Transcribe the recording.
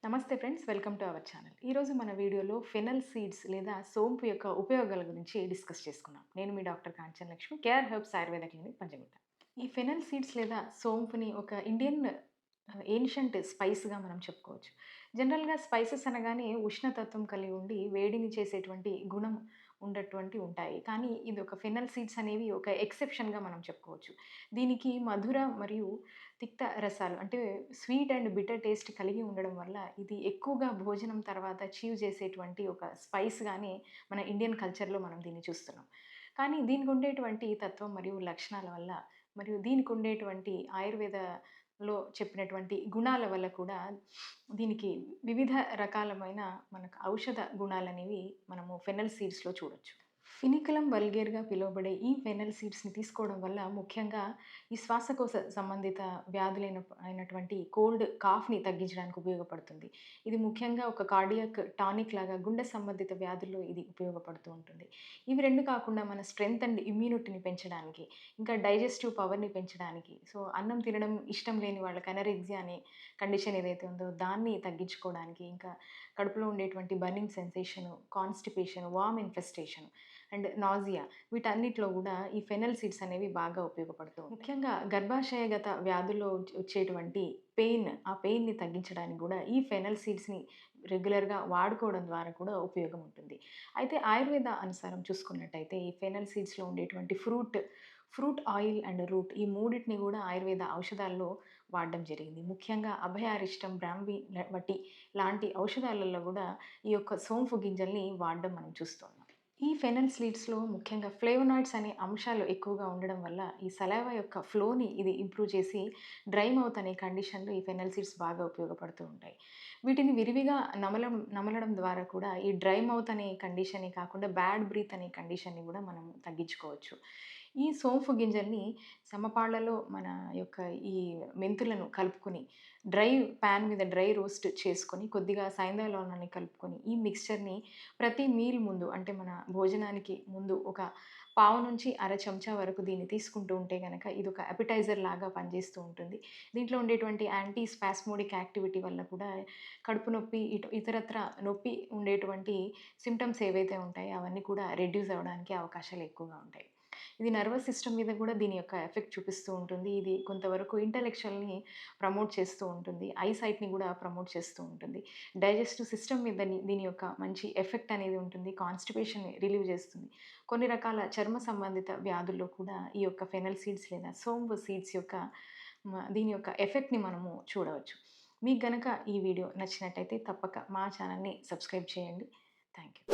నమస్తే friends, welcome to our channel. ఈరోజు మన వీడియోలో ఫెనల్ సీడ్స్ లేదా సోంపు యొక్క ఉపయోగాల గురించి డిస్కస్ చేసుకున్నాం. నేను మీ doctor Kanchan Lakshmi, KR herbs Ayurveda clinic Panjagutta. ఈ ఫెనల్ సీడ్స్ లేదా సోంపుని ఒక ఇండియన్ ఏన్షియంట్ స్పైస్గా మనం చెప్పుకోవచ్చు. జనరల్గా స్పైసెస్ అనగానే ఉష్ణతత్వం కలిగి ఉండి వేడిని చేసేటువంటి గుణం ఉండేటువంటి ఉంటాయి. కానీ ఇది ఒక ఫెనల్ సీడ్స్ అనేవి ఒక ఎక్సెప్షన్గా మనం చెప్పుకోవచ్చు. దీనికి మధుర మరియు తిక్త రసాలు అంటే స్వీట్ అండ్ బిటర్ టేస్ట్ కలిగి ఉండడం వల్ల ఇది ఎక్కువగా భోజనం తర్వాత చీవ్ చేసేటువంటి ఒక స్పైస్గానే మన ఇండియన్ కల్చర్లో మనం దీన్ని చూస్తున్నాం. కానీ దీనికి ఉండేటువంటి తత్వం మరియు లక్షణాల వల్ల మరియు దీనికి ఉండేటువంటి ఆయుర్వేదలో చెప్పినటువంటి గుణాల వల్ల కూడా దీనికి వివిధ రకాలమైన మనకు ఔషధ గుణాలనేవి మనము ఫెనల్ సీడ్స్లో చూడొచ్చు. ఫినికలం వల్గేర్గా పిలువబడే ఈ ఫెనల్ సీడ్స్ని తీసుకోవడం వల్ల ముఖ్యంగా ఈ శ్వాసకోశ సంబంధిత అయినటువంటి కోల్డ్ కాఫ్ని తగ్గించడానికి ఉపయోగపడుతుంది. ఇది ముఖ్యంగా ఒక కార్డియాక్ టానిక్ లాగా గుండె సంబంధిత వ్యాధుల్లో ఇది ఉపయోగపడుతూ ఉంటుంది. ఇవి రెండు కాకుండా మన స్ట్రెంగ్త్ అండ్ ఇమ్యూనిటీని పెంచడానికి, ఇంకా డైజెస్టివ్ పవర్ని పెంచడానికి, సో అన్నం తినడం ఇష్టం లేని వాళ్ళకి అనరెక్సియా అనే కండిషన్ ఏదైతే ఉందో దాన్ని తగ్గించుకోవడానికి, ఇంకా కడుపులో ఉండేటువంటి burning sensation, constipation, worm infestation and nausea, వీటన్నిటిలో కూడా ఈ ఫెనల్ సీడ్స్ అనేవి బాగా ఉపయోగపడుతూ ఉంటాయి. ముఖ్యంగా గర్భాశయగత వ్యాధుల్లో వచ్చేటువంటి ఆ పెయిన్ని తగ్గించడానికి కూడా ఈ ఫెనల్ సీడ్స్ని రెగ్యులర్గా వాడుకోవడం ద్వారా కూడా ఉపయోగం ఉంటుంది. అయితే ఆయుర్వేద అనుసారం చూసుకున్నట్టయితే ఈ ఫెనల్ సీడ్స్లో ఉండేటువంటి ఫ్రూట్ ఆయిల్ అండ్ రూట్, ఈ మూడింటిని కూడా ఆయుర్వేద ఔషధాల్లో వాడడం జరిగింది. ముఖ్యంగా అభయారిష్టం, బ్రాహ్మి వటి లాంటి ఔషధాలలో కూడా ఈ యొక్క సోంపు గింజల్ని వాడడం మనం చూస్తున్నాం. ఈ ఫెనల్ సీడ్స్లో ముఖ్యంగా ఫ్లేవనాయిడ్స్ అనే అంశాలు ఎక్కువగా ఉండడం వల్ల ఈ సలైవా యొక్క ఫ్లోని ఇది ఇంప్రూవ్ చేసి డ్రై మౌత్ అనే కండిషన్లో ఈ ఫెనల్ సీడ్స్ బాగా ఉపయోగపడుతూ ఉంటాయి. వీటిని విరివిగా నమలడం ద్వారా కూడా ఈ డ్రై మౌత్ అనే కండిషనే కాకుండా బ్యాడ్ బ్రీత్ అనే కండిషన్ని కూడా మనం తగ్గించుకోవచ్చు. ఈ సోంపు గింజల్ని సమపాళ్లలో మన యొక్క ఈ మెంతులను కలుపుకొని ప్యాన్ మీద డ్రై రోస్ట్ చేసుకొని కొద్దిగా సాయంత్రాన్ని కలుపుకొని ఈ మిక్స్చర్ని ప్రతి మీల్ ముందు అంటే మన భోజనానికి ముందు ఒక పావు నుంచి అర చెంచా వరకు దీన్ని తీసుకుంటూ ఉంటే కనుక ఇది ఒక అపిటైజర్ లాగా పనిచేస్తూ ఉంటుంది. దీంట్లో ఉండేటువంటి యాంటీ స్పాస్మోడిక్ యాక్టివిటీ వల్ల కూడా కడుపు నొప్పి, ఇతరత్ర నొప్పి ఉండేటువంటి సిమ్టమ్స్ ఏవైతే ఉంటాయో అవన్నీ కూడా రెడ్యూస్ అవ్వడానికి అవకాశాలు ఎక్కువగా ఉంటాయి. ఇది నర్వస్ సిస్టమ్ మీద కూడా దీని యొక్క ఎఫెక్ట్ చూపిస్తూ ఉంటుంది. ఇది కొంతవరకు ఇంటలెక్చువల్ని ప్రమోట్ చేస్తూ ఉంటుంది. ఐసైట్ని కూడా ప్రమోట్ చేస్తూ ఉంటుంది. డైజెస్టివ్ సిస్టమ్ మీద దీని యొక్క మంచి ఎఫెక్ట్ అనేది ఉంటుంది. కాన్స్టిపేషన్ని రిలీవ్ చేస్తుంది. కొన్ని రకాల చర్మ సంబంధిత వ్యాధుల్లో కూడా ఈ యొక్క ఫెనల్ సీడ్స్ లేదా సోంపు సీడ్స్ యొక్క దీని యొక్క ఎఫెక్ట్ని మనము చూడవచ్చు. మీకు గనక ఈ వీడియో నచ్చినట్టయితే తప్పక మా ఛానల్ని సబ్స్క్రైబ్ చేయండి. Thank you.